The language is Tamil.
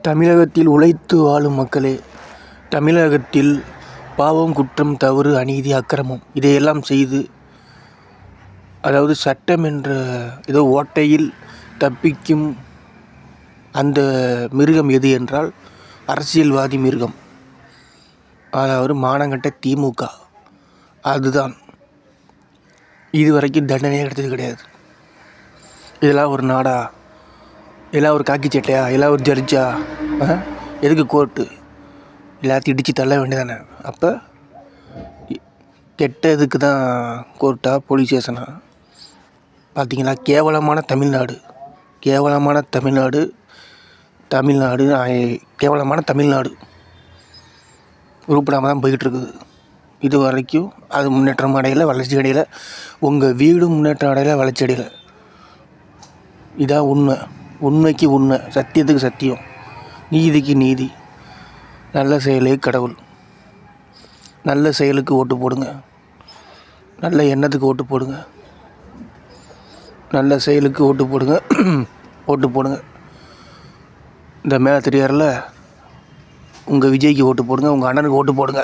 தமிழகத்தில் உழைத்து வாழும் மக்களே, தமிழகத்தில் பாவம், குற்றம், தவறு, அநீதி, அக்கிரமம் இதையெல்லாம் செய்து, அதாவது சட்டம் என்ற ஏதோ ஓட்டையில் தப்பிக்கும் அந்த மிருகம் எது என்றால் அரசியல்வாதி மிருகம், அதாவது மானங்கட்ட திமுக. அதுதான் இதுவரைக்கும் தண்டனையே கிடைச்சது கிடையாது. இதெல்லாம் ஒரு நாடா? இதெல்லாம் ஒரு காக்கி சட்டையா? இதெல்லாம் ஒரு ஜட்ஜா? எதுக்கு கோர்ட்டு? எல்லாத்தையும் இடித்து தள்ள வேண்டியதானே? அப்போ கெட்டதுக்கு தான் கோர்ட்டா, போலீஸ் ஸ்டேஷனா? பார்த்தீங்களா? கேவலமான தமிழ்நாடு, கேவலமான தமிழ்நாடு, கேவலமான தமிழ்நாடு உருப்படாமல் தான் போய்கிட்டுருக்குது. இது வரைக்கும் அது முன்னேற்றம் அடையலை, வளர்ச்சி அடையலை. உங்கள் வீடும் முன்னேற்றம் அடையலை, வளர்ச்சி அடையலை. இதான் உண்மை. உண்மைக்கு உண்மை, சத்தியத்துக்கு சத்தியம், நீதிக்கு நீதி. நல்ல செயலே கடவுள். நல்ல செயலுக்கு ஓட்டு போடுங்க, நல்ல எண்ணத்துக்கு ஓட்டு போடுங்க, நல்ல செயலுக்கு ஓட்டு போடுங்க. ஓட்டு போடுங்க. இந்த மேலே தெரியாரில்ல, உங்கள் விஜய்க்கு ஓட்டு போடுங்க, உங்கள் அண்ணனுக்கு ஓட்டு போடுங்க.